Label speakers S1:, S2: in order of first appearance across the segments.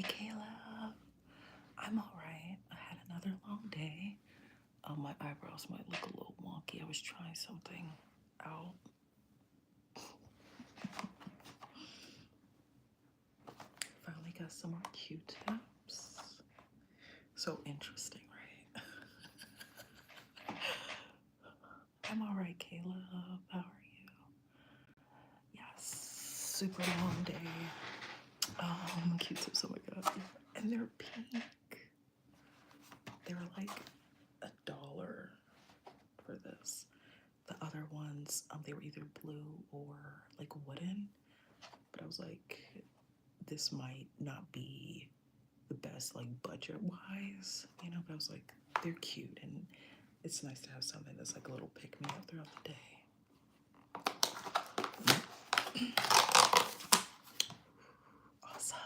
S1: Caleb. I'm alright. I had another long day. My eyebrows might look a little wonky. I was trying something out. Finally got some more Q-tips. So interesting, right? I'm alright, Caleb. How are you? Yes, super long day. Q-tips, oh my god. And they're pink. They were like $1 for this. The other ones, they were either blue or like wooden. But I was like, this might not be the best, like budget wise, you know. But I was like, they're cute, and it's nice to have something that's like a little pick me up throughout the day. Awesome.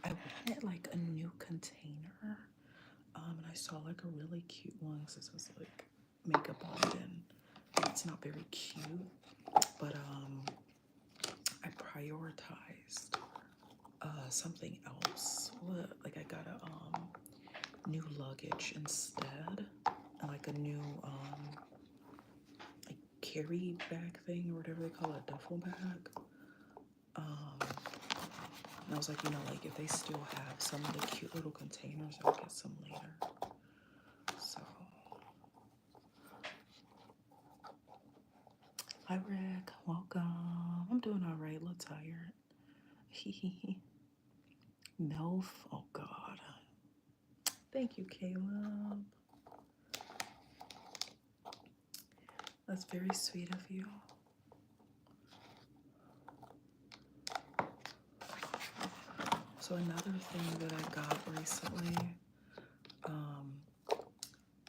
S1: I wanted like a new container, and I saw like a really cute one because this was like makeup on it, and it's not very cute, but I prioritized something else. Like I got a new luggage instead, and like a new like carry bag thing or whatever they call it, duffel bag. And I was like, you know, like if they still have some of the cute little containers, I'll get some later. So, hi Rick, welcome. I'm doing all right, a little tired. MILF, oh God. Thank you, Caleb. That's very sweet of you. So another thing that I got recently,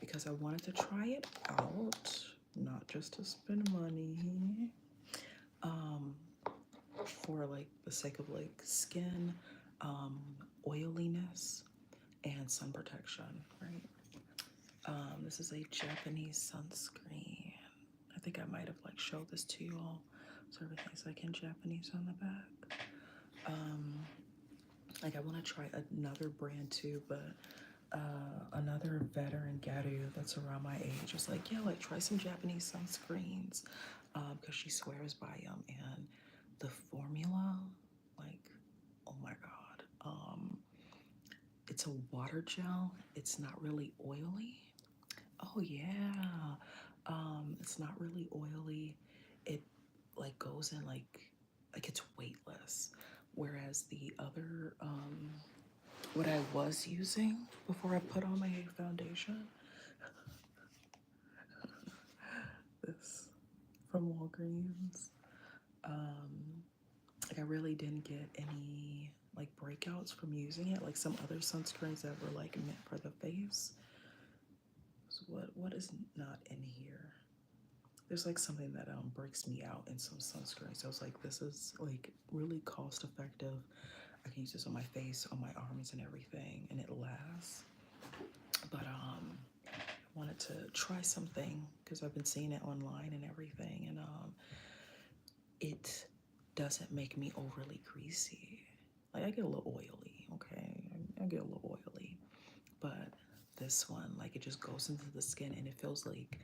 S1: because I wanted to try it out, not just to spend money, for like the sake of like skin, oiliness, and sun protection, right? This is a Japanese sunscreen. I think I might have like showed this to you all. So everything's like in Japanese on the back. Like I want to try another brand too, but another veteran Garu that's around my age was like, yeah, like try some Japanese sunscreens, because she swears by them, and the formula, like, oh my god, it's a water gel. It's not really oily. Oh yeah, it's not really oily. It like goes in like it's weightless, whereas the other what I was using before I put on my foundation, this from Walgreens, like I really didn't get any like breakouts from using it, like some other sunscreens that were like meant for the face. So what is not in here? There's like something that breaks me out in some sunscreens. So I was like, this is like really cost effective. I can use this on my face, on my arms, and everything, and it lasts. But I wanted to try something because I've been seeing it online and everything, and it doesn't make me overly greasy. Like I get a little oily, okay? I get a little oily, but this one, like it just goes into the skin, and it feels like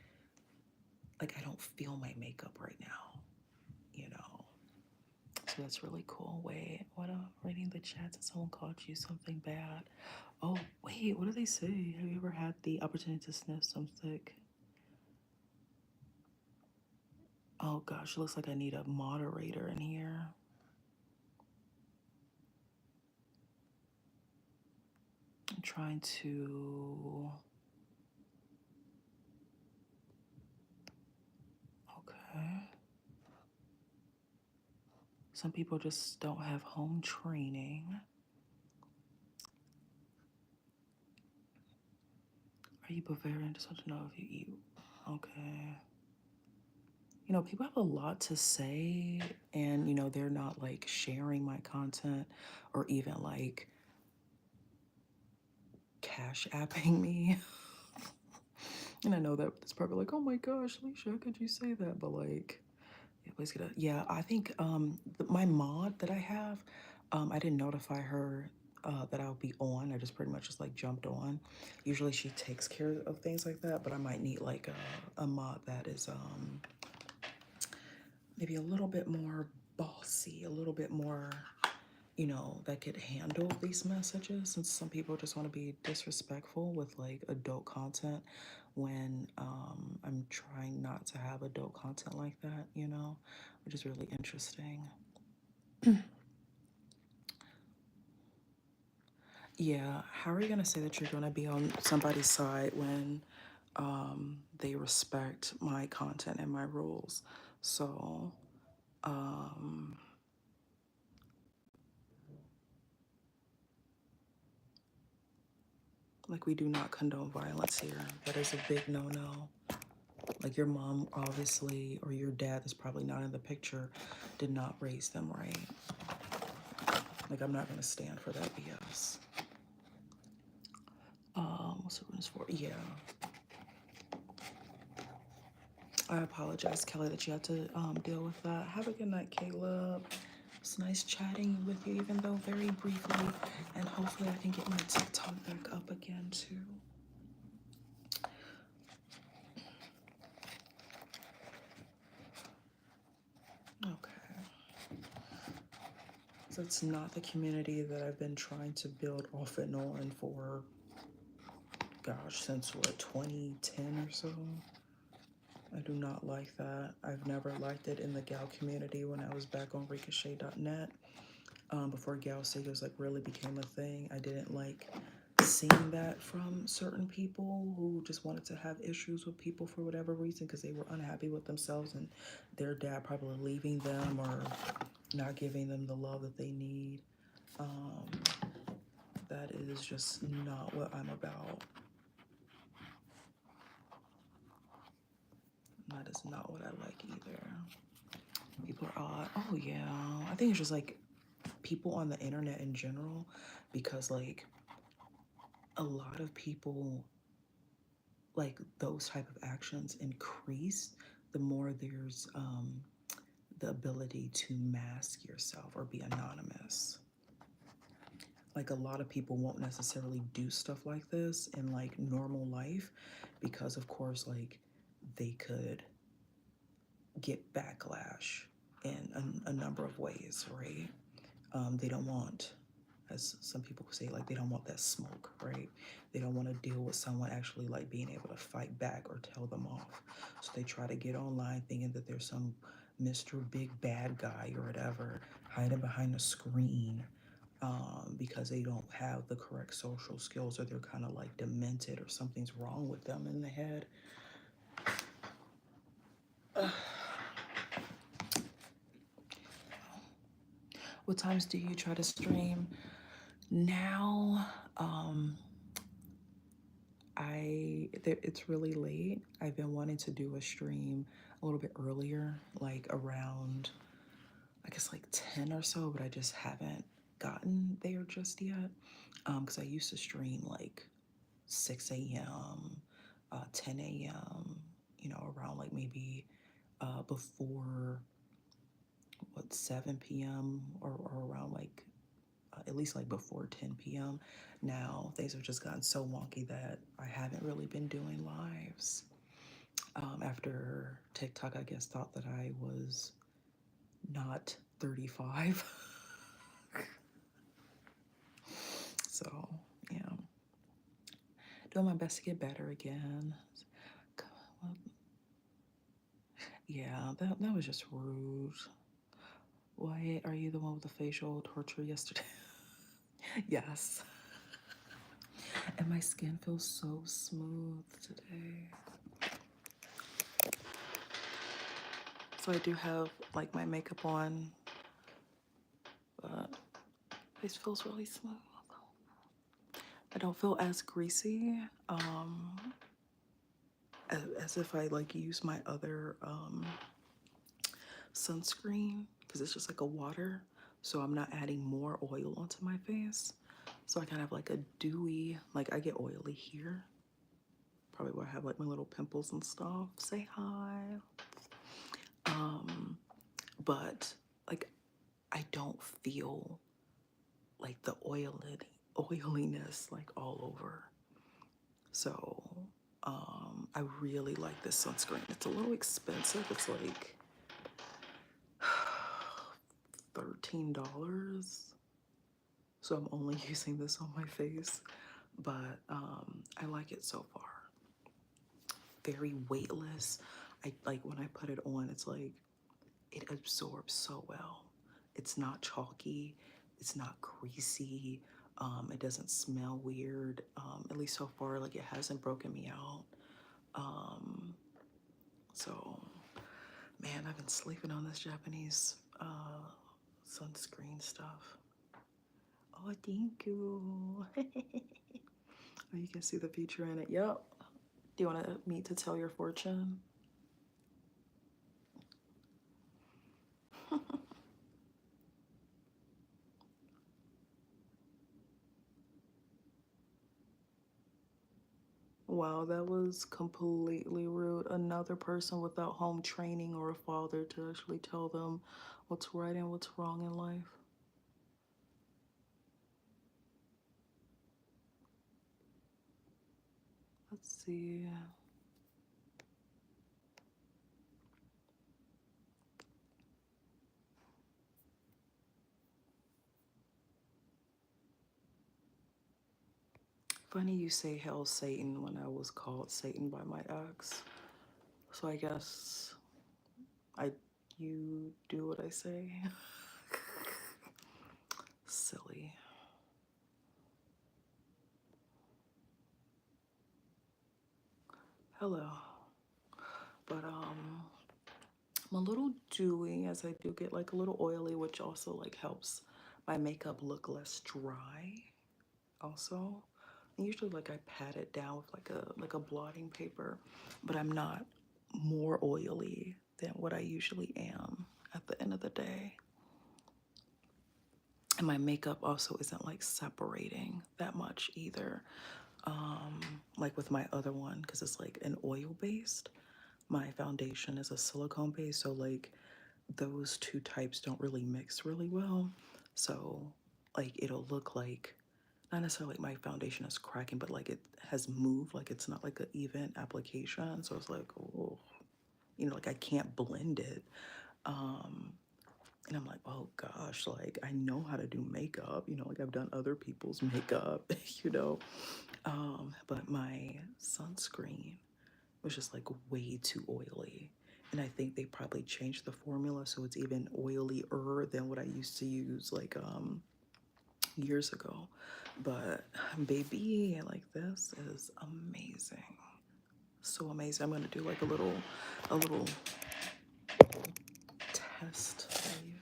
S1: I don't feel my makeup right now, you know? So that's really cool. Wait, what? Reading the chat that someone called you something bad. Oh, wait, what do they say? Have you ever had the opportunity to sniff something? Oh gosh, it looks like I need a moderator in here. I'm trying to. Okay. Some people just don't have home training. Are you Bavarian? Just want to know if you eat. Okay. You know, people have a lot to say, and you know, they're not like sharing my content or even like cash apping me. And I know that it's probably like, oh my gosh, Lisha, how could you say that? But like, yeah, please get a, yeah, I think my mod that I have, I didn't notify her that I'll be on. I just pretty much just like jumped on. Usually she takes care of things like that, but I might need like a mod that is maybe a little bit more bossy, a little bit more, you know, that could handle these messages, since some people just want to be disrespectful with like adult content when I'm trying not to have adult content like that, you know, which is really interesting. Yeah, how are you gonna say that you're gonna be on somebody's side when they respect my content and my rules? So, um, like, we do not condone violence here. That is a big no-no. Like, your mom, obviously, or your dad is probably not in the picture, did not raise them right. Like, I'm not gonna stand for that BS. What's the rules for? Yeah. I apologize, Kelly, that you had to deal with that. Have a good night, Caleb. It's nice chatting with you, even though very briefly. And hopefully I can get my TikTok back up again, too. Okay. So it's not the community that I've been trying to build off and on for, gosh, since what, 2010 or so? I do not like that. I've never liked it in the gal community when I was back on ricochet.net. Before gal singles like really became a thing. I didn't like seeing that from certain people who just wanted to have issues with people for whatever reason because they were unhappy with themselves and their dad probably leaving them or not giving them the love that they need. That is just not what I'm about. That is not what I like either. People are odd. Oh yeah, I think it's just like people on the internet in general, because like a lot of people, like those type of actions increase the more there's the ability to mask yourself or be anonymous. Like a lot of people won't necessarily do stuff like this in like normal life because of course like they could get backlash in a number of ways, right? They don't want, as some people say, like they don't want that smoke, right? They don't want to deal with someone actually like being able to fight back or tell them off. So they try to get online thinking that there's some Mr. Big Bad Guy or whatever hiding behind a screen because they don't have the correct social skills or they're kind of like demented or something's wrong with them in the head. What times do you try to stream? Now, it's really late. I've been wanting to do a stream a little bit earlier, like around, I guess like 10 or so, but I just haven't gotten there just yet. Because I used to stream like 6 a.m., 10 a.m., you know, around like maybe before what 7 p.m. or around like at least like before 10 p.m. Now things have just gotten so wonky that I haven't really been doing lives. After TikTok, I guess, thought that I was not 35. So, yeah. Doing my best to get better again. Yeah, that was just rude. Why are you the one with the facial torture yesterday? Yes. And my skin feels so smooth today. So I do have like my makeup on, but face feels really smooth. I don't feel as greasy as if I like use my other sunscreen because it's just like a water. So I'm not adding more oil onto my face. So I kind of have like a dewy, like I get oily here. Probably where I have like my little pimples and stuff. Say hi. But like I don't feel like the oiliness like all over. So I really like this sunscreen. It's a little expensive. It's like $13. So I'm only using this on my face, but I like it so far. Very weightless. I like when I put it on, it's like it absorbs so well. It's not chalky, it's not greasy, it doesn't smell weird. At least so far, like it hasn't broken me out. So man, I've been sleeping on this Japanese sunscreen stuff. Oh, thank you. Oh, you can see the feature in it. Yep. Do you want me to tell your fortune? Wow, that was completely rude. Another person without home training or a father to actually tell them what's right and what's wrong in life. Let's see. Funny you say hell Satan when I was called Satan by my ex. So I guess you do what I say. Silly. Hello. But I'm a little dewy as I do get like a little oily, which also like helps my makeup look less dry. Also, and usually like I pat it down with like a blotting paper, but I'm not more oily than what I usually am at the end of the day. And my makeup also isn't like separating that much either. Like with my other one, because it's like an oil based. My foundation is a silicone base, so like those two types don't really mix really well. So like it'll look like not necessarily like my foundation is cracking, but like it has moved, like it's not like an even application. So it's like, oh, you know, like I can't blend it. And I'm like, oh gosh, like I know how to do makeup, you know, like I've done other people's makeup, you know. But my sunscreen was just like way too oily. And I think they probably changed the formula so it's even oilier than what I used to use like years ago. But baby, like this is amazing. So amazing. I'm gonna do like a little test for you.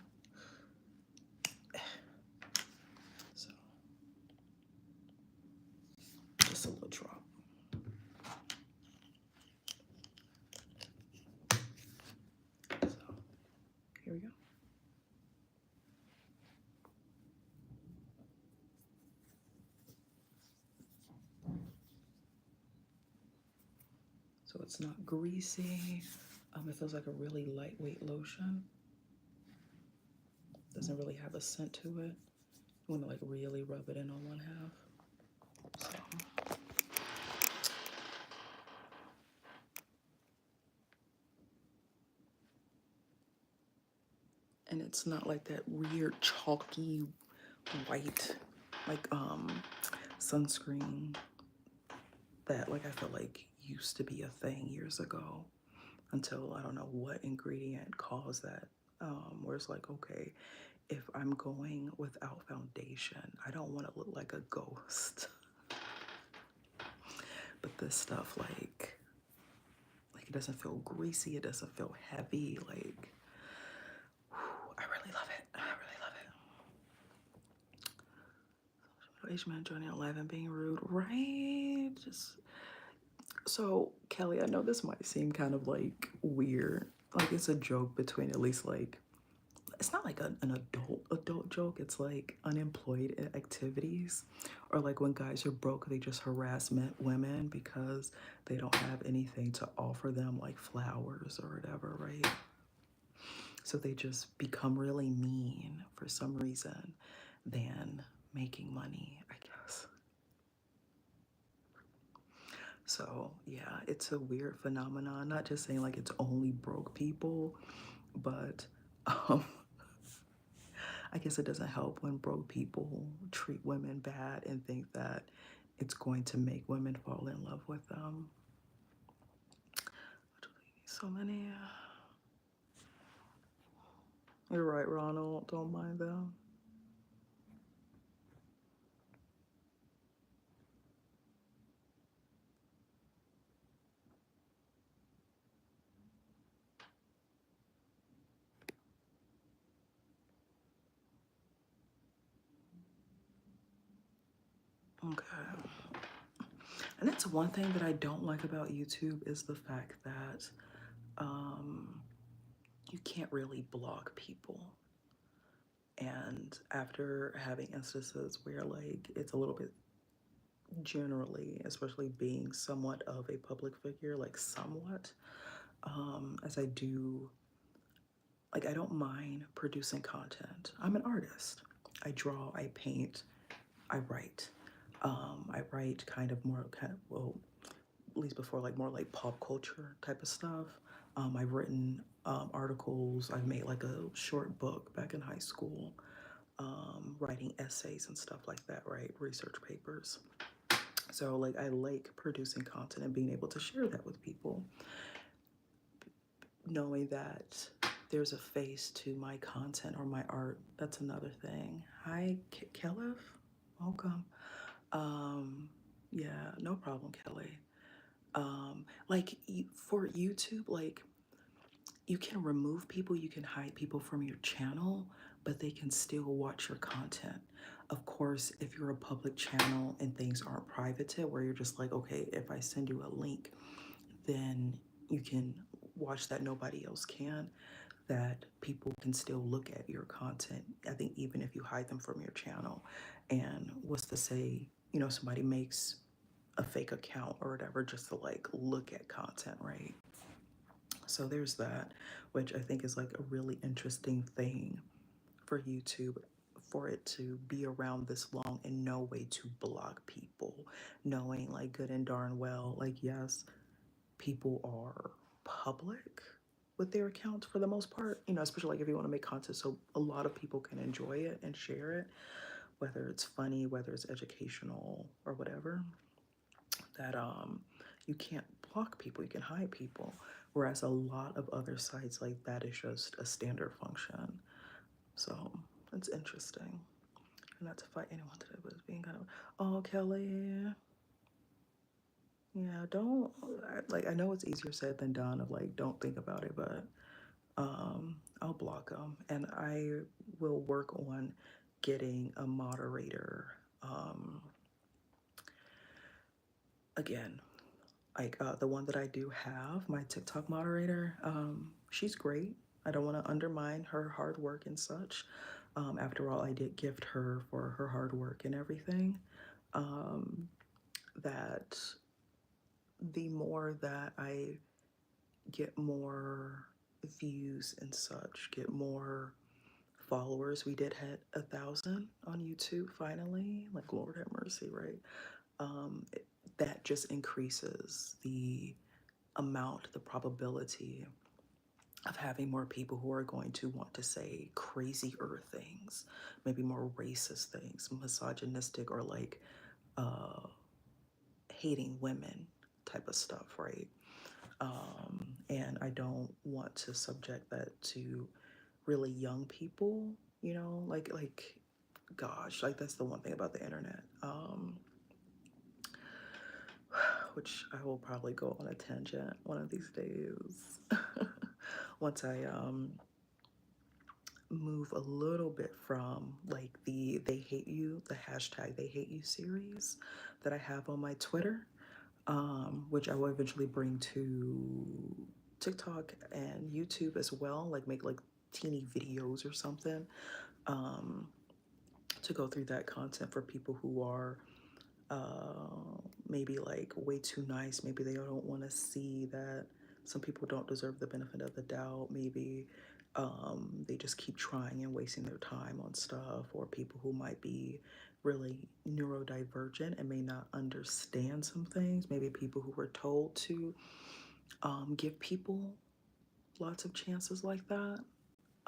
S1: So just a little drop. So here we go. So it's not greasy. It feels like a really lightweight lotion. Doesn't really have a scent to it. You want to like really rub it in on one half. So. And it's not like that weird chalky white like sunscreen that like I feel like used to be a thing years ago until I don't know what ingredient caused that. Where it's like, okay, if I'm going without foundation, I don't want to look like a ghost. But this stuff like it doesn't feel greasy, it doesn't feel heavy, like whew, I really love it. I really love it. Asian man joining live and being rude, right? Just so Kelly, I know this might seem kind of like weird. Like it's a joke between at least like it's not like an adult joke. It's like unemployed activities, or like when guys are broke, they just harass women because they don't have anything to offer them, like flowers or whatever, right? So they just become really mean for some reason than making money, I guess. So yeah, it's a weird phenomenon. Not just saying like it's only broke people, but um, I guess it doesn't help when broke people treat women bad and think that it's going to make women fall in love with them. So many. You're right, Ronald. Don't mind them. Okay. And that's one thing that I don't like about YouTube is the fact that um, you can't really block people. And after having instances where like it's a little bit generally, especially being somewhat of a public figure, like somewhat, as I do, like I don't mind producing content. I'm an artist. I draw, I paint, I write. I write well, at least before, like more like pop culture type of stuff. I've written articles. I've made like a short book back in high school, writing essays and stuff like that, right? Research papers. So like I like producing content and being able to share that with people, knowing that there's a face to my content or my art. That's another thing. Hi, Kelly. Welcome. Yeah, no problem, Kelly. Like for YouTube, like you can remove people, you can hide people from your channel, but they can still watch your content. Of course, if you're a public channel and things aren't privated, where you're just like, okay, if I send you a link, then you can watch that nobody else can, that people can still look at your content. I think even if you hide them from your channel. And what's to say, somebody makes a fake account or whatever just to like look at content, right? So there's that, which I think is like a really interesting thing for YouTube, for it to be around this long and no way to block people, knowing like good and darn well, like, yes, people are public with their accounts for the most part, especially like if you want to make content so a lot of people can enjoy it and share it, whether it's funny, whether it's educational or whatever, that you can't block people, you can hide people. Whereas a lot of other sites like that is just a standard function. So it's interesting. Not to fight anyone today, but it's being kind of, oh, Kelly. Yeah, don't, like, I know it's easier said than done of like, don't think about it, but I'll block them. And I will work on getting a moderator. Again, like the one that I do have, my TikTok moderator, she's great. I don't want to undermine her hard work and such. After all, I did gift her for her hard work and everything. That the more that I get more views and such, get more followers. We did hit 1,000 on YouTube finally. Like, Lord have mercy, right? That just increases the amount, the probability of having more people who are going to want to say crazier things, maybe more racist things, misogynistic, or like hating women type of stuff, right? And I don't want to subject that to really young people, like gosh, like that's the one thing about the internet, which I will probably go on a tangent one of these days. Once I move a little bit from like the they hate you, the hashtag they hate you series that I have on my Twitter, which I will eventually bring to TikTok and YouTube as well, like make like teeny videos or something, um, to go through that content for people who are maybe like way too nice. Maybe they don't want to see that some people don't deserve the benefit of the doubt. Maybe they just keep trying and wasting their time on stuff, or people who might be really neurodivergent and may not understand some things. Maybe people who were told to give people lots of chances like that.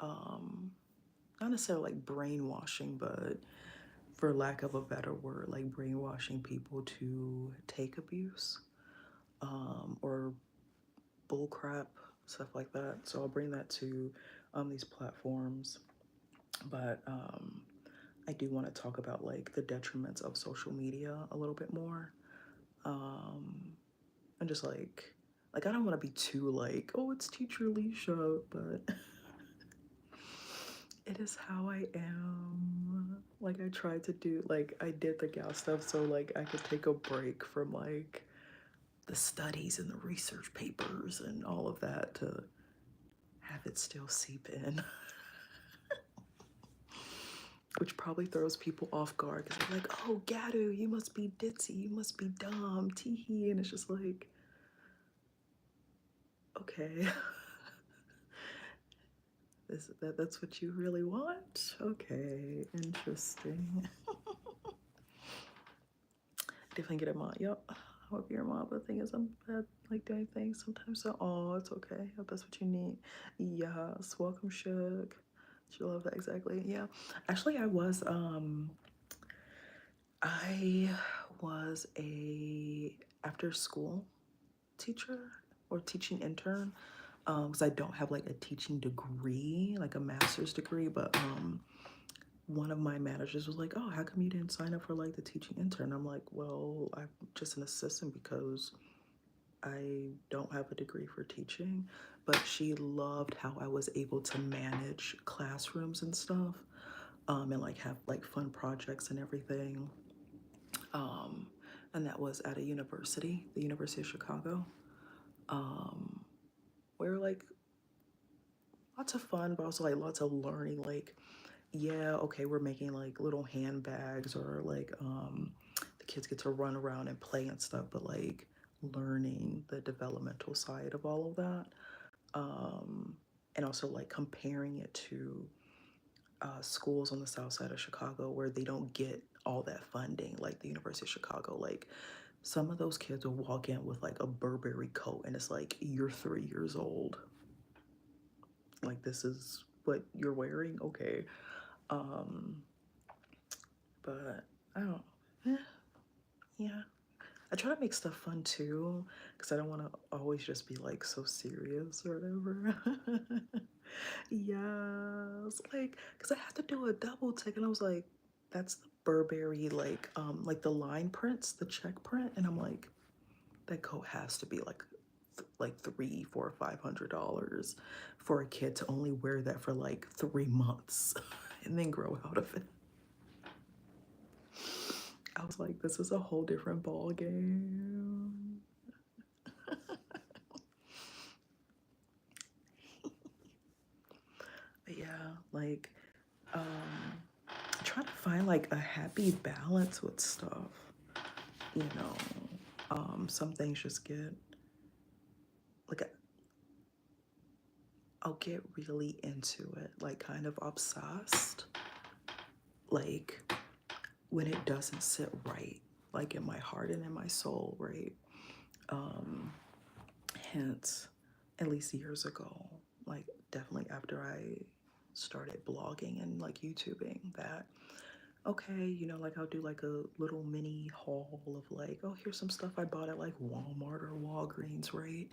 S1: Um, Not necessarily like brainwashing, but for lack of a better word, like brainwashing people to take abuse, or bullcrap, stuff like that. So I'll bring that to these platforms. But I do want to talk about like the detriments of social media a little bit more. Um, and just like I don't want to be too like, oh, it's teacher Lisha, but it is how I am. Like I tried to do, like I did the gal stuff so like I could take a break from like the studies and the research papers and all of that to have it still seep in. Which probably throws people off guard because they're like, oh, Gadu, you must be ditzy, you must be dumb, teehee. And it's just like, okay. That's what you really want? Okay, interesting. Definitely get a mom. Yep. I hope you're a mom, but the thing is, I'm bad like doing things sometimes. So, oh, it's okay. I hope that's what you need. Yes. Welcome, Shug. She love that exactly. Yeah. Actually, I was a after school teacher or teaching intern. Because I don't have like a teaching degree, like a master's degree, but one of my managers was like, oh, how come you didn't sign up for like the teaching intern? I'm like, well, I'm just an assistant because I don't have a degree for teaching. But she loved how I was able to manage classrooms and stuff, and like have like fun projects and everything. Um, and that was at a university, the University of Chicago, um, where like lots of fun, but also like lots of learning. Like, yeah, okay, we're making like little handbags, or like the kids get to run around and play and stuff, but like learning the developmental side of all of that. And also like comparing it to schools on the south side of Chicago where they don't get all that funding, like the University of Chicago. Like some of those kids will walk in with like a Burberry coat and it's like, you're 3 years old. Like this is what you're wearing? Okay. Um, but I don't, eh, yeah. I try to make stuff fun too, because I don't want to always just be like so serious or whatever. Yes, like, because I had to do a double take, and I was like, that's the Burberry, like the line prints, the check print, and I'm like, that coat has to be like $300, $400, $500 for a kid to only wear that for like 3 months and then grow out of it. I was like, this is a whole different ball game. But yeah, like trying to find like a happy balance with stuff. You know, some things just get like I'll get really into it, like kind of obsessed. Like when it doesn't sit right, like in my heart and in my soul, right? Um, Hence, at least years ago, like definitely after I started blogging and like YouTubing, that okay, like I'll do like a little mini haul of like, oh, here's some stuff I bought at like Walmart or Walgreens, right?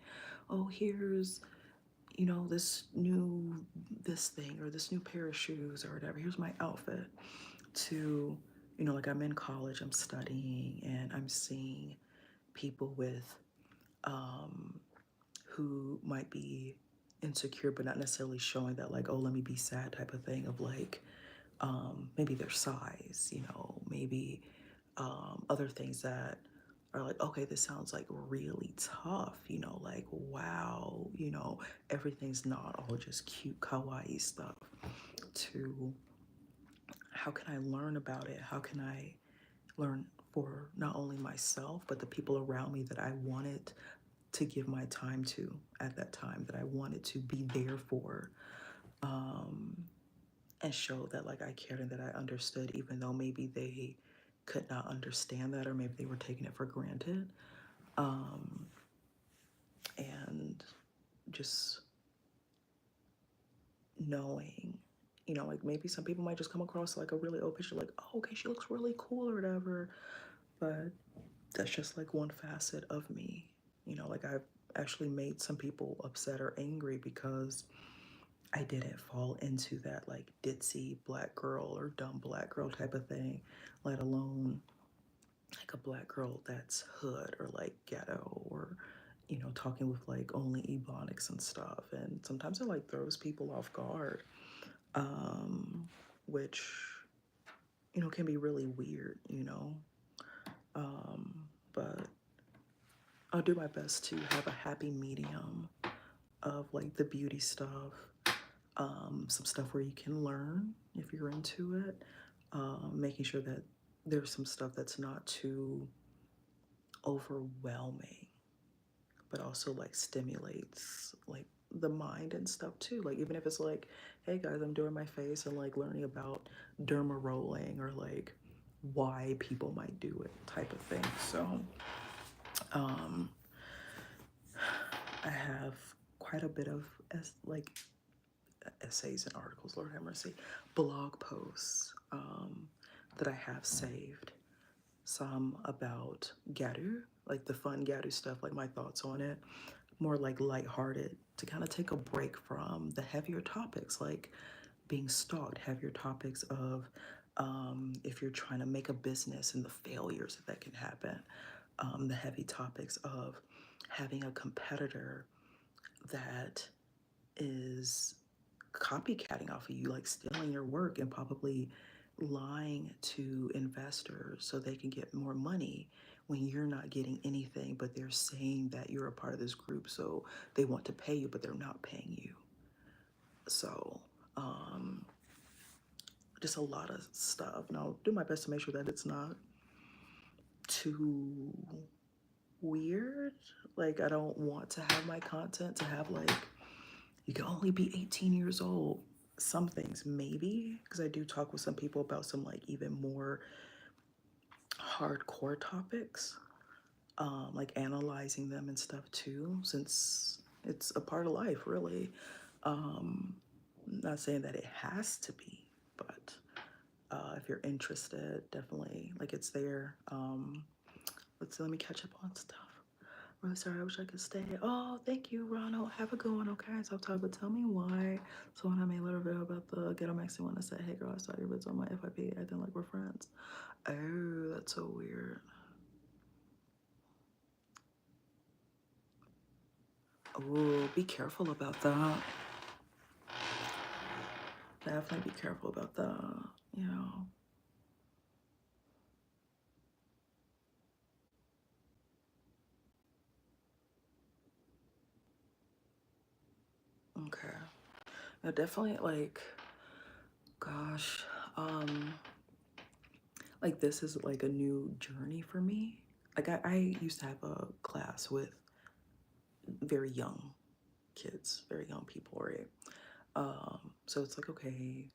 S1: Oh, here's, this thing or this new pair of shoes or whatever. Here's my outfit. To, like I'm in college, I'm studying, and I'm seeing people with who might be insecure but not necessarily showing that, like, oh, let me be sad type of thing, of like maybe their size, maybe other things that are like, okay, this sounds like really tough, you know, like, wow, you know, everything's not all just cute, kawaii stuff, to how can I learn about it? How can I learn for not only myself, but the people around me that I wanted to give my time to at that time, that I wanted to be there for, and show that like I cared and that I understood, even though maybe they could not understand that, or maybe they were taking it for granted. And just knowing, you know, like maybe some people might just come across like a really old picture, like, oh, okay, she looks really cool or whatever. But that's just like one facet of me. You know, like I've actually made some people upset or angry because I didn't fall into that like ditzy black girl or dumb black girl type of thing, let alone like a black girl that's hood or like ghetto, or you know, talking with like only ebonics and stuff. And sometimes it like throws people off guard, which you know can be really weird, you know. But I'll do my best to have a happy medium of like the beauty stuff, some stuff where you can learn if you're into it, making sure that there's some stuff that's not too overwhelming, but also like stimulates like the mind and stuff too. Like even if it's like, hey guys, I'm doing my face and like learning about derma rolling or like why people might do it type of thing. So I have quite a bit of like essays and articles, Lord have mercy, blog posts that I have saved. Some about Garu, like the fun Garu stuff, like my thoughts on it, more like lighthearted, to kind of take a break from the heavier topics like being stalked, heavier topics of if you're trying to make a business and the failures that can happen, the heavy topics of having a competitor that is copycatting off of you, like stealing your work and probably lying to investors so they can get more money when you're not getting anything, but they're saying that you're a part of this group, so they want to pay you, but they're not paying you. So, just a lot of stuff. And I'll do my best to make sure that it's not too weird. Like, I don't want to have my content to have like, you can only be 18 years old. Some things, maybe, because I do talk with some people about some like even more hardcore topics, like analyzing them and stuff too, since it's a part of life, really. Not saying that it has to be, but if you're interested, definitely, like it's there. Let's see, let me catch up on stuff. Really sorry, I wish I could stay. Oh, thank you, Ronald. Have a good one, okay? So talk, but tell me why. So when I made a little video about the ghetto maxi one, I said, hey girl, I saw your vids on my FYP, acting like we're friends. Oh, that's so weird. Oh, be careful about that. Definitely be careful about that, you know. Okay. Yeah, definitely like, gosh, like this is like a new journey for me. Like I used to have a class with very young kids, very young people, right? So it's like, okay,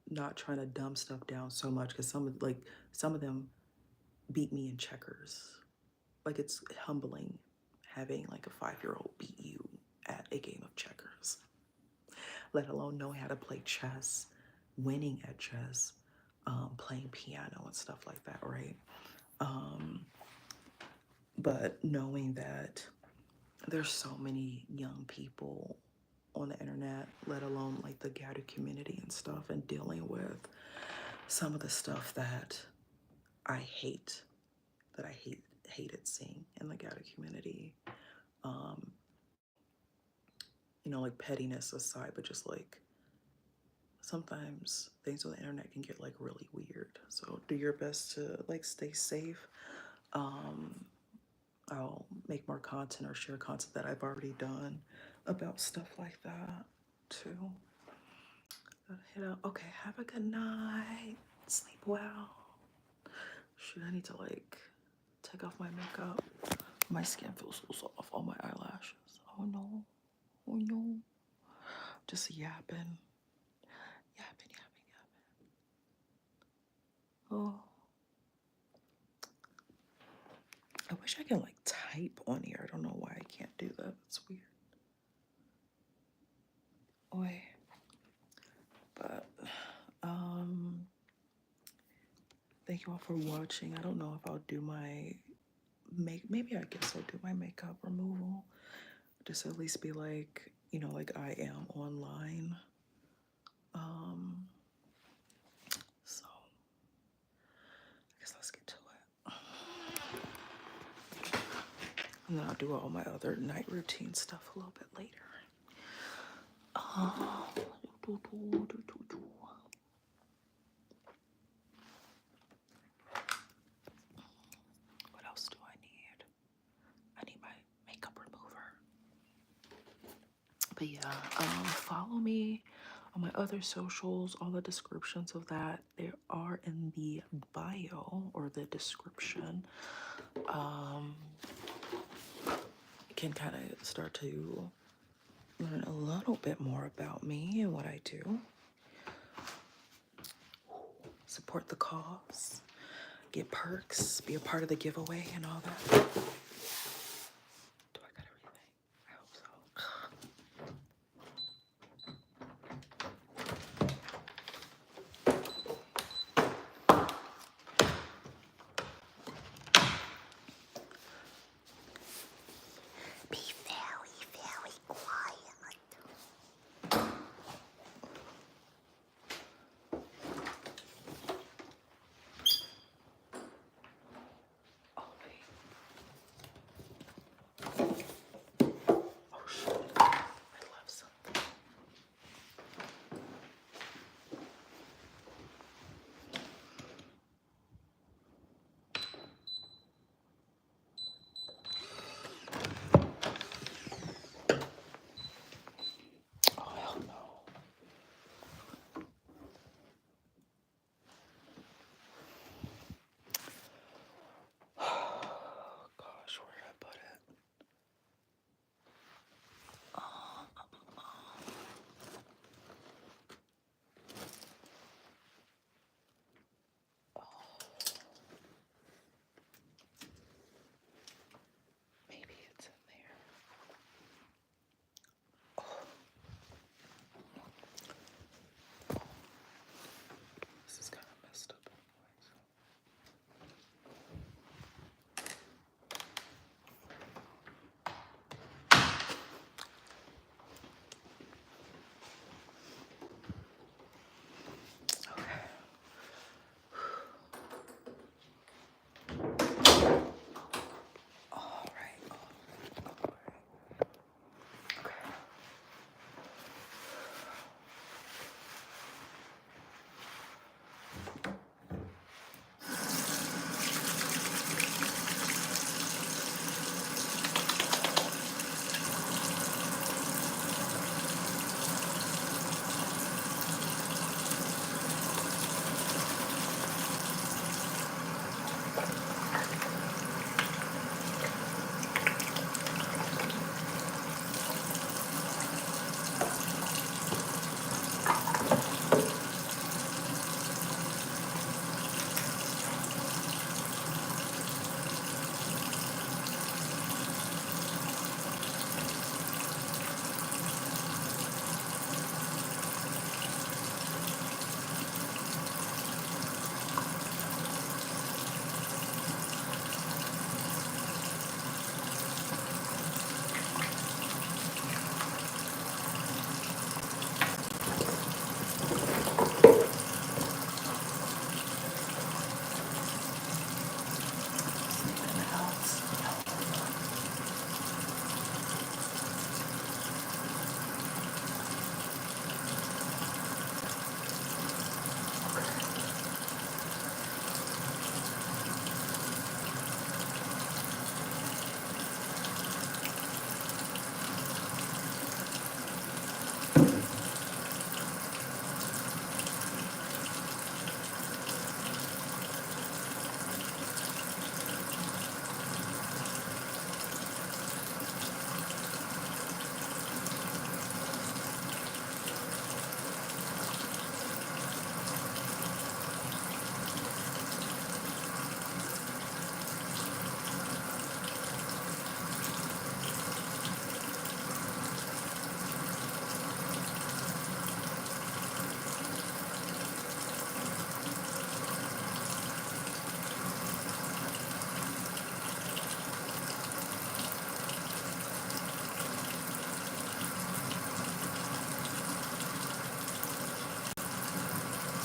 S1: not trying to dumb stuff down so much because some of them beat me in checkers. Like it's humbling having like a 5-year-old beat you at a game of checkers, let alone knowing how to play chess, winning at chess, playing piano and stuff like that, right? But knowing that there's so many young people on the internet, let alone like the gated community and stuff, and dealing with some of the stuff that I hate, that I hated seeing in the gated community. Um, you know, like pettiness aside, but just like sometimes things on the internet can get like really weird. So do your best to like stay safe. Um, I'll make more content or share content that I've already done about stuff like that too. Okay, have a good night. Sleep well. Shoot, I need to like take off my makeup. My skin feels so soft on my eyelashes. Oh no. Oh no. Just yapping. Yapping, yapping, yapping. Oh. I wish I could like type on here. I don't know why I can't do that. It's weird. Oi. But thank you all for watching. I don't know if I'll do my maybe I guess I'll do my makeup removal. Just at least be like, you know, like I am online. So I guess let's get to it. And then I'll do all my other night routine stuff a little bit later. What else do I need? I need my makeup remover. But yeah, follow me on my other socials. All the descriptions of that, they are in the bio or the description. You can kind of start to learn a little bit more about me and what I do. Support the cause, get perks, be a part of the giveaway and all that. Do I got everything? I hope so. Be very, very quiet. Oh, wait.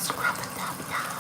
S1: Scrub it up, up.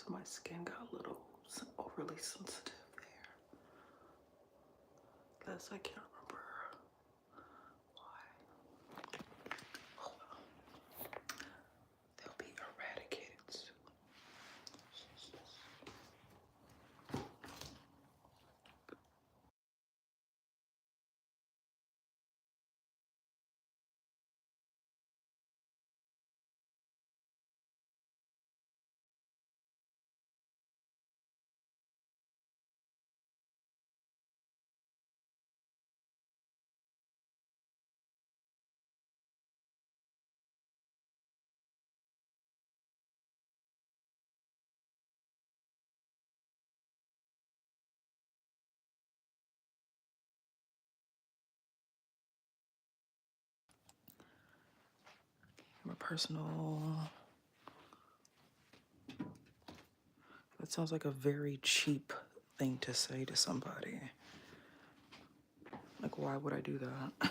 S1: So my skin got a little overly sensitive there. This I can't remember why. Oh well. They'll be eradicated soon. My personal. That sounds like a very cheap thing to say to somebody. Like, why would I do that?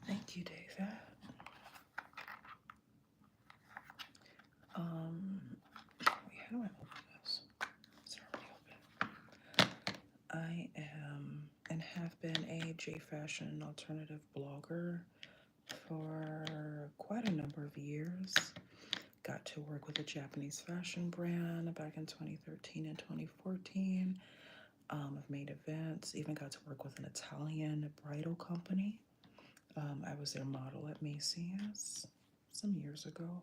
S1: Thank you, David. Wait, how do I open this? It's already open. I am and have been a J fashion alternative blogger for quite a number of years. Got to work with a Japanese fashion brand back in 2013 and 2014. I've made events, even got to work with an Italian bridal company. I was their model at Macy's some years ago.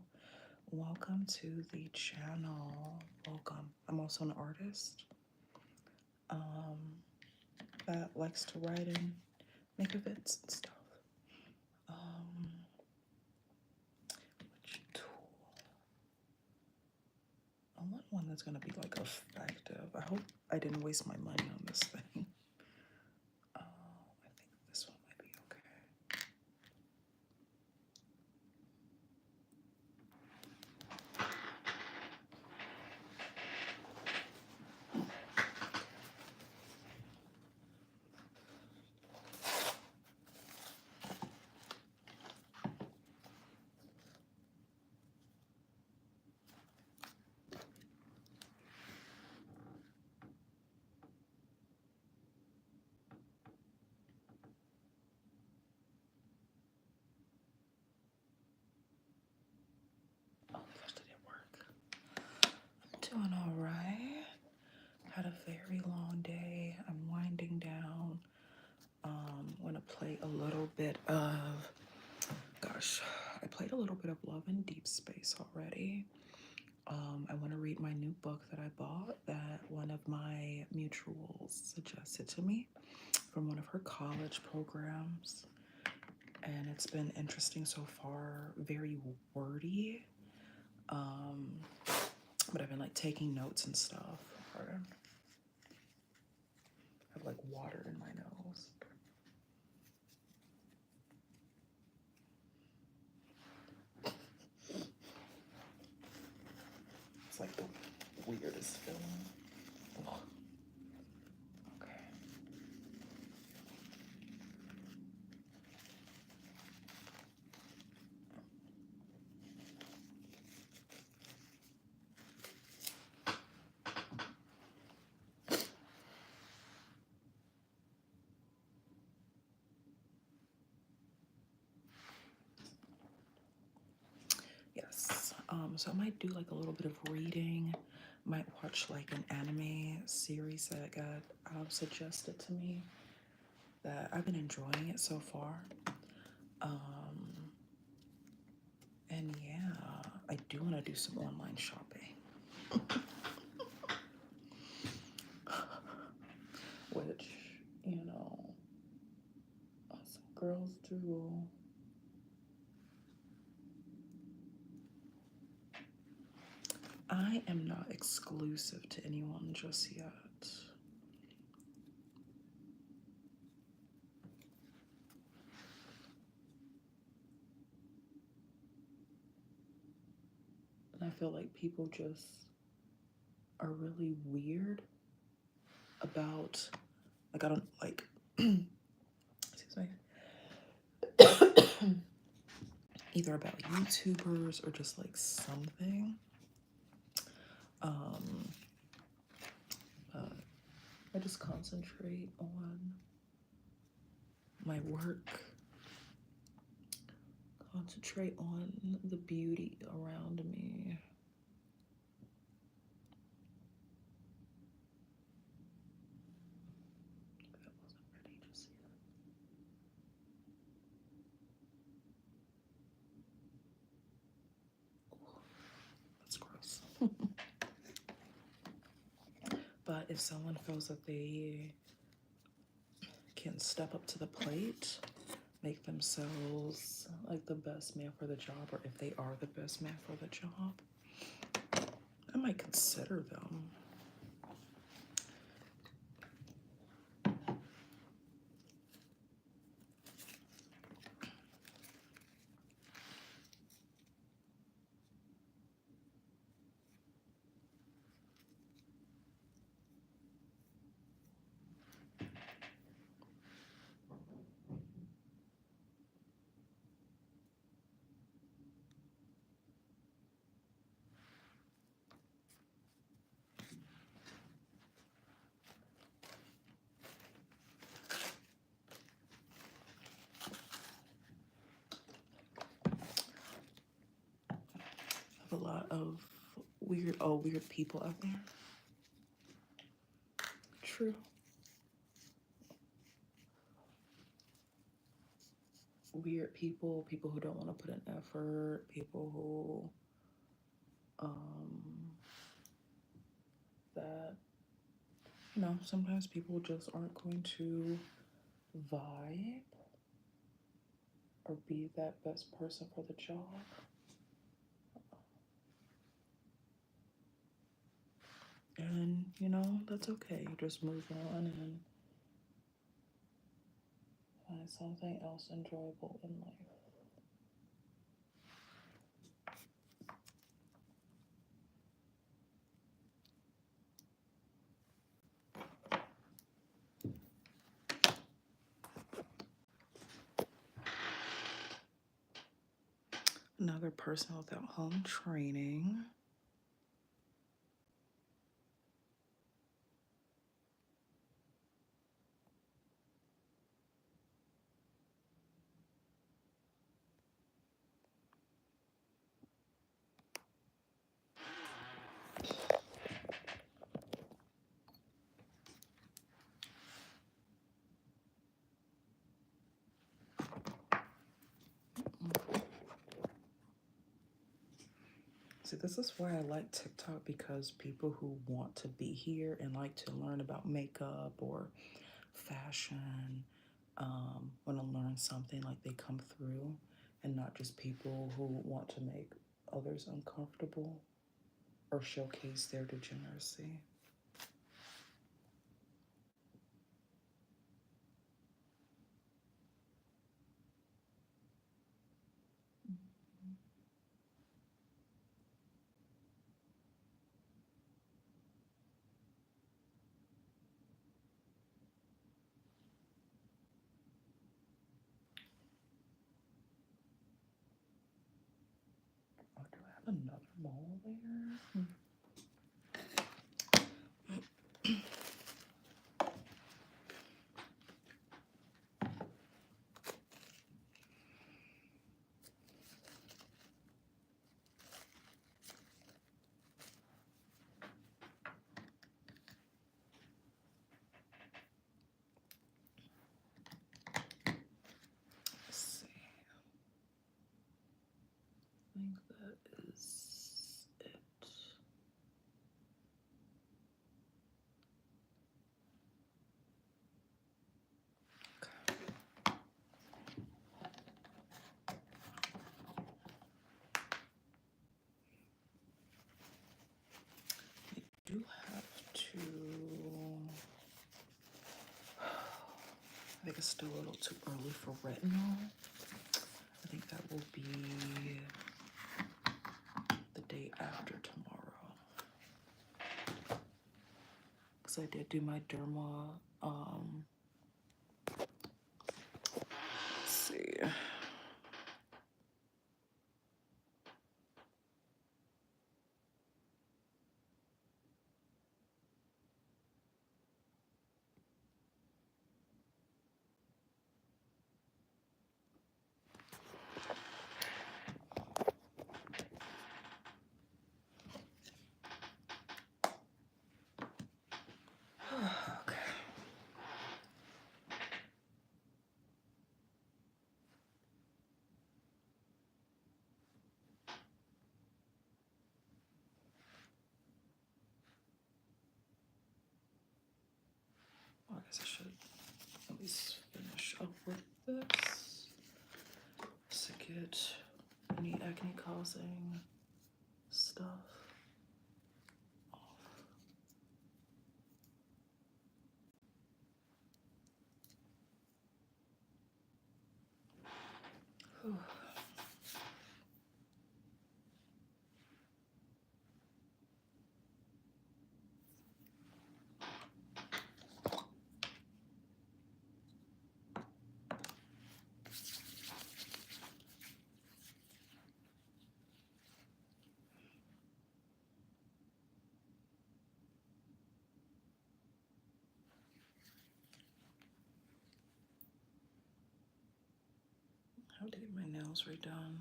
S1: Welcome to the channel. Welcome. I'm also an artist that likes to write and make events and stuff. Which tool? I want one that's gonna be like effective. I hope I didn't waste my money on this thing. I think this one might be okay. Oh, gosh, did it work? I'm doing all right. Had a very long day. I'm winding down. I'm gonna play a little bit of, gosh, I played a little bit of Love in Deep Space already. I want to read my new book that I bought that one of my mutuals suggested to me from one of her college programs. And it's been interesting so far, very wordy. But I've been like taking notes and stuff. I have like water in my nose. It's like the weirdest feeling. Ugh. Okay. Yes. So I might do like a little bit of reading. Might watch like an anime series that got suggested to me that I've been enjoying it so far. And yeah, I do want to do some online shopping. Which, you know, some girls do. I am not exclusive to anyone just yet. And I feel like people just are really weird about, like, I don't, like, excuse me, either about YouTubers or just like something. I just concentrate on my work, concentrate on the beauty around me. That wasn't ready just yet. Ooh, that's gross. But if someone feels that they can step up to the plate, make themselves like the best man for the job, or if they are the best man for the job, I might consider them. A lot of weird people out there. True. Weird people who don't want to put in effort, people who that, you know, sometimes people just aren't going to vibe or be that best person for the job. And, you know, that's okay. Just move on and find something else enjoyable in life. Another person without home training. See, this is why I like TikTok, because people who want to be here and like to learn about makeup or fashion, want to learn something, like they come through, and not just people who want to make others uncomfortable or showcase their degeneracy. Another mole there. Let's see. I think that is it. I do have to. I think it's still a little too early for retinol. I think that will be the day after tomorrow. Because I did do my derma. Let's see. Okay. Well, I guess I should at least finish up with this to get any acne causing stuff off. Whew. I have to get my nails redone.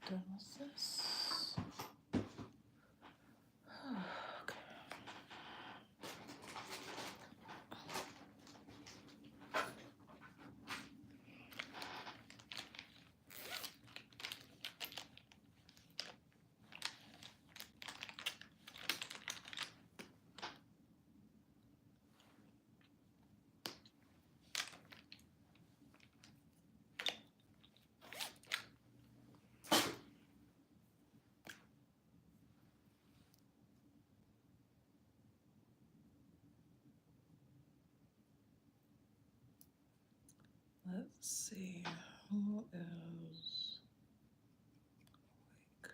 S1: Done with this. Okay. Let's see, who is awake?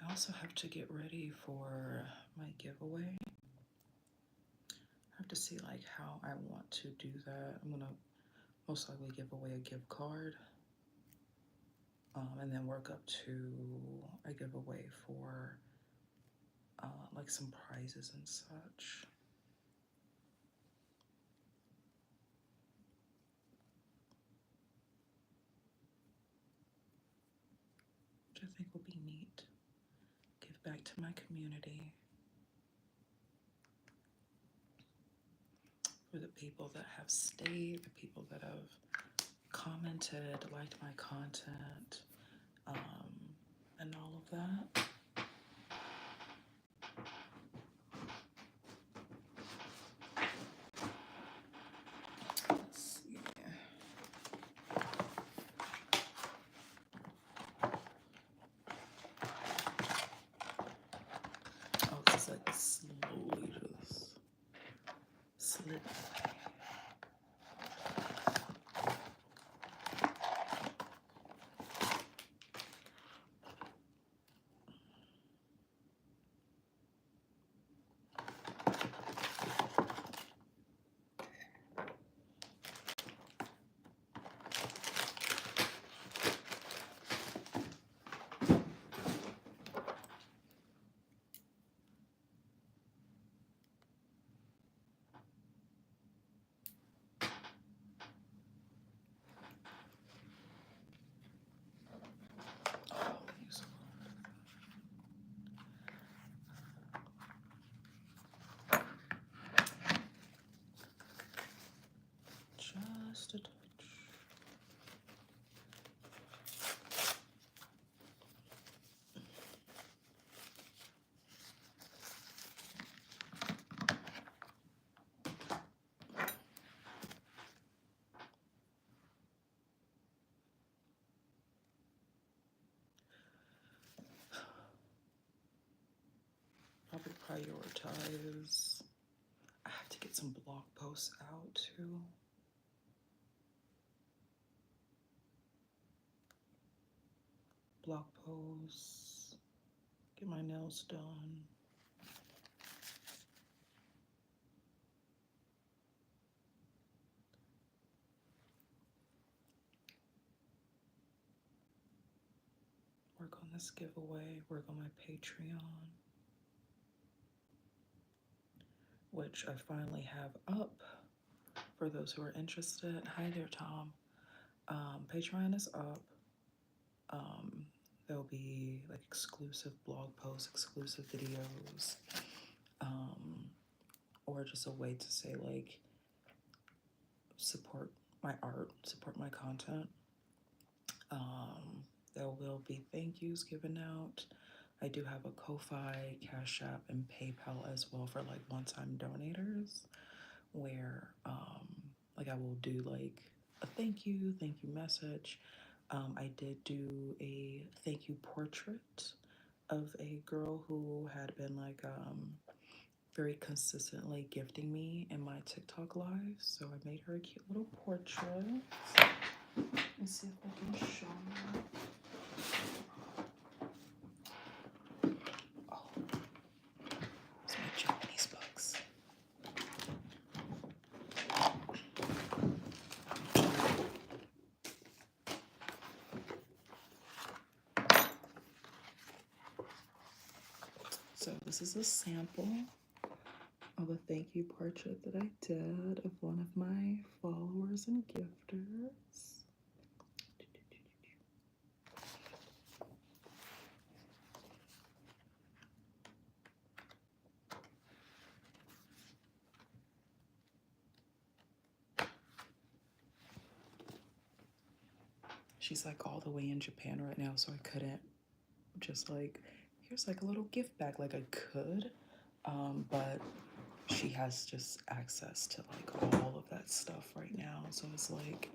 S1: I also have to get ready for my giveaway. I have to see like how I want to do that. I'm gonna most likely give away a gift card. And then work up to a giveaway for like some prizes and such. think will be neat. Give back to my community. For the people that have stayed, the people that have commented, liked my content, and all of that. Let's see. Oh, this is like slowly just slid. Just a touch. Probably prioritize. I have to get some blog posts out too. Blog posts. Get my nails done. Work on this giveaway. Work on my Patreon, which I finally have up for those who are interested. Hi there, Tom. Patreon is up. There'll be like exclusive blog posts, exclusive videos, or just a way to say like support my art, support my content. There will be thank yous given out. I do have a Ko-Fi, Cash App, and PayPal as well for like one-time donators, where like I will do like a thank you message. I did do a thank you portrait of a girl who had been like very consistently gifting me in my TikTok lives. So I made her a cute little portrait. Let's see if I can show you. Oh, it's my Japanese books. So this is a sample of a thank you portrait that I did of one of my followers and gifters. She's like all the way in Japan right now, so I couldn't just like, here's like a little gift bag like I could, but she has just access to like all of that stuff right now. So it's like,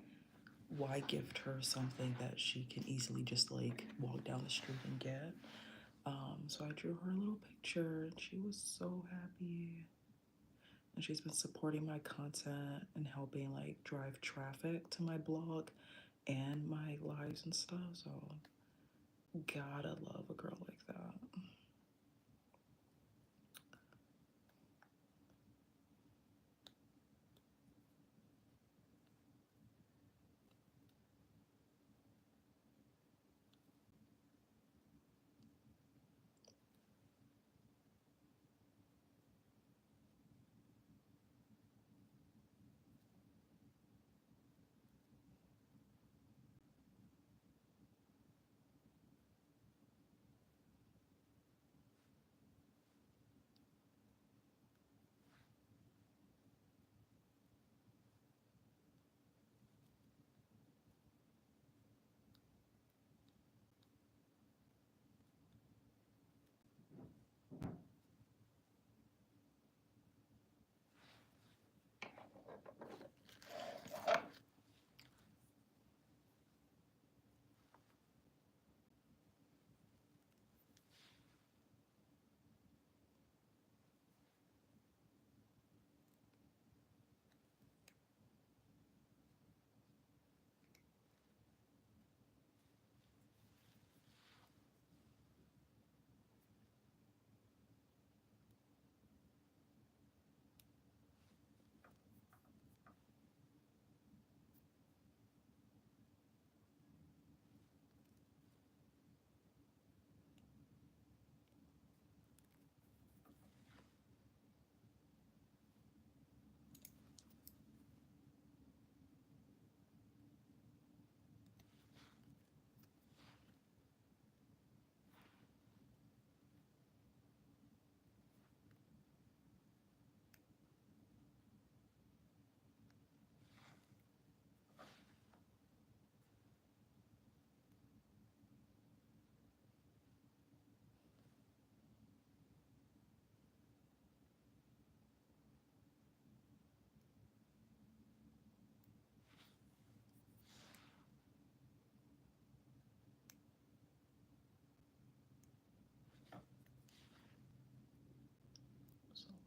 S1: why gift her something that she can easily just like walk down the street and get? So I drew her a little picture and she was so happy. And she's been supporting my content and helping like drive traffic to my blog and my lives and stuff. So gotta love a girl like that.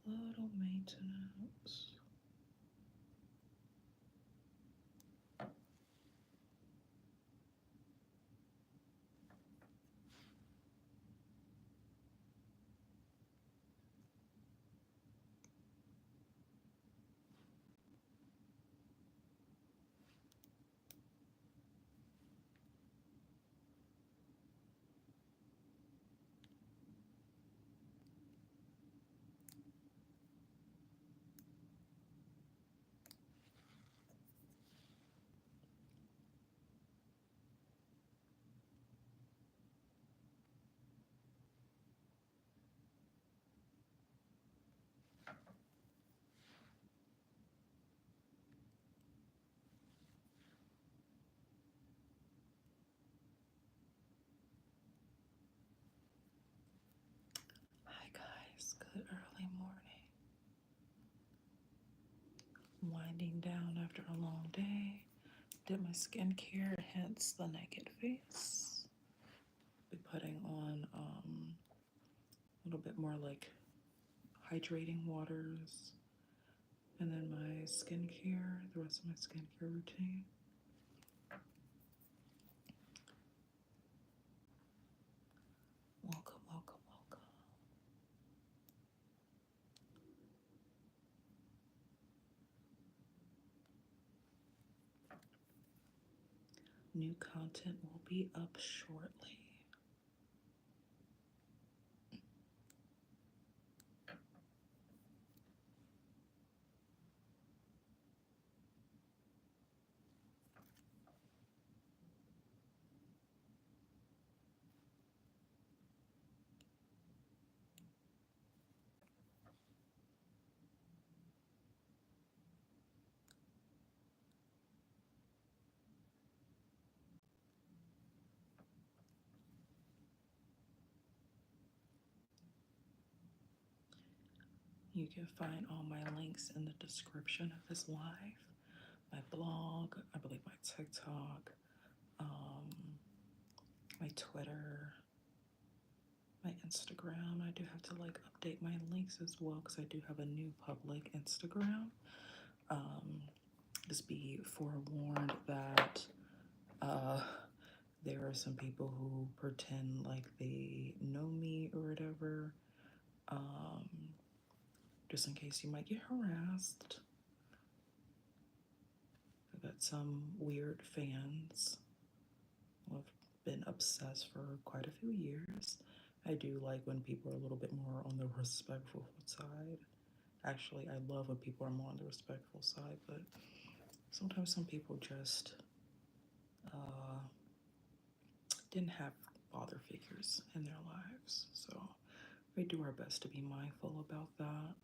S1: Little maintenance. Hi guys, good early morning. Winding down after a long day. Did my skincare, hence the naked face. Be putting on a little bit more like hydrating waters, and then my skincare, the rest of my skincare routine. Welcome, welcome, welcome. New content will be up shortly. You can find all my links in the description of this live. My blog, I believe my TikTok, my Twitter, my Instagram. I do have to like update my links as well because I do have a new public Instagram. Just be forewarned that there are some people who pretend like they know me or whatever. Just in case you might get harassed. I've got some weird fans who have been obsessed for quite a few years. I do like when people are a little bit more on the respectful side. Actually, I love when people are more on the respectful side, but sometimes some people just didn't have father figures in their lives. So we do our best to be mindful about that.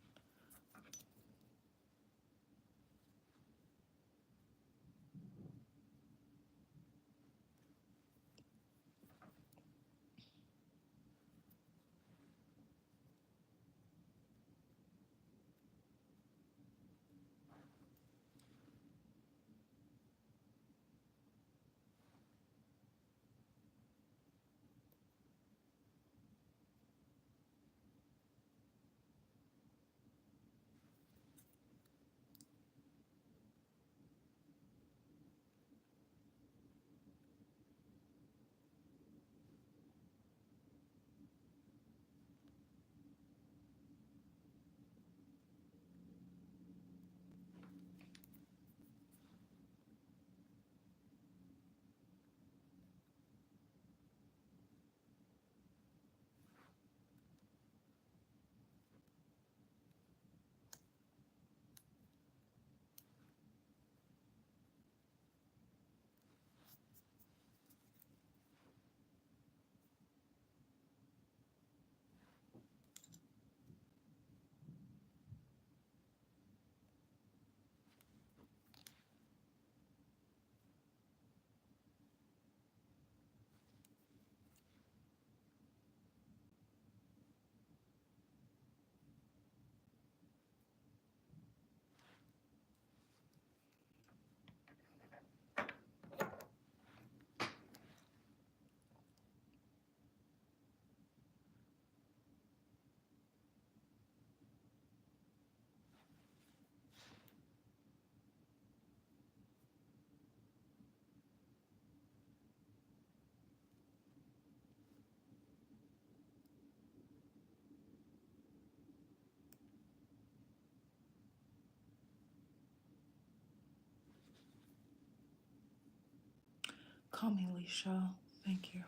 S1: Call me Lisha. Thank you.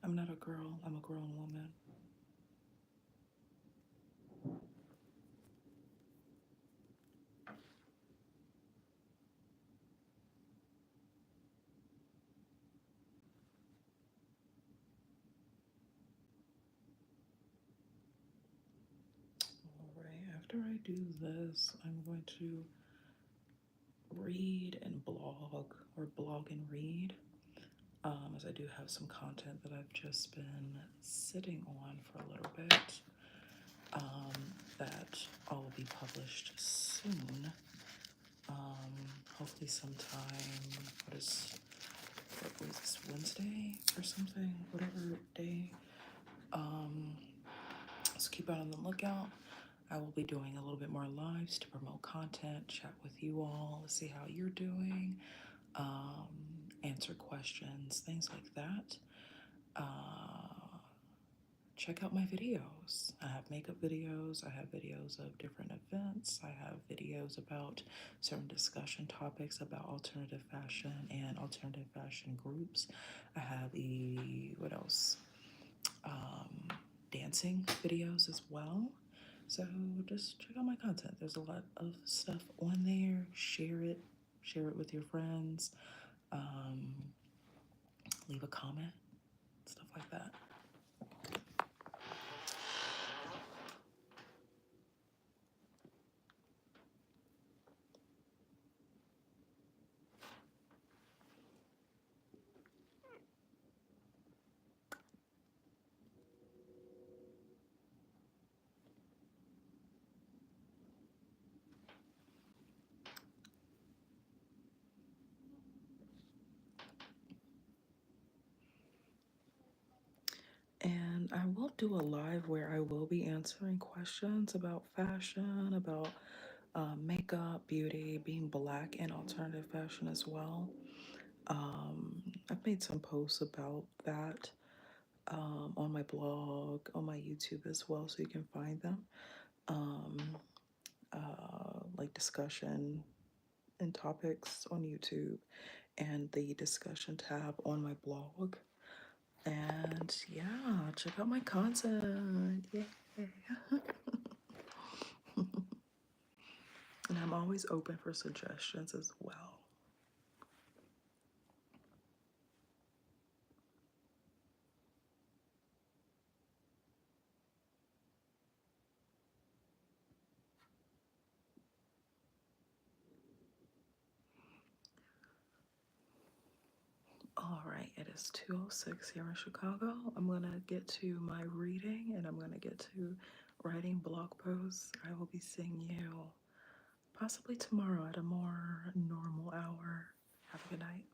S1: I'm not a girl, I'm a grown woman. Alright, after I do this, I'm going to read and blog, or blog and read, as I do have some content that I've just been sitting on for a little bit, that all will be published soon. Hopefully sometime, what was this, Wednesday or something, whatever day. So keep out on the lookout. I will be doing a little bit more lives to promote content, chat with you all, see how you're doing, answer questions, things like that. Check out my videos. I have makeup videos, I have videos of different events, I have videos about certain discussion topics about alternative fashion and alternative fashion groups. I have what else? Dancing videos as well. So just check out my content. There's a lot of stuff on there. Share it with your friends. Um, Leave a comment, stuff like that. And I will do a live where I will be answering questions about fashion, about makeup, beauty, being black, and alternative fashion as well. I've made some posts about that on my blog, on my YouTube as well, so you can find them. Um, like discussion and topics on YouTube, and the discussion tab on my blog. And yeah, check out my content. Yeah. And I'm always open for suggestions as well. All right, it is 2:06 here in Chicago. I'm gonna get to my reading and I'm gonna get to writing blog posts. I will be seeing you possibly tomorrow at a more normal hour. Have a good night.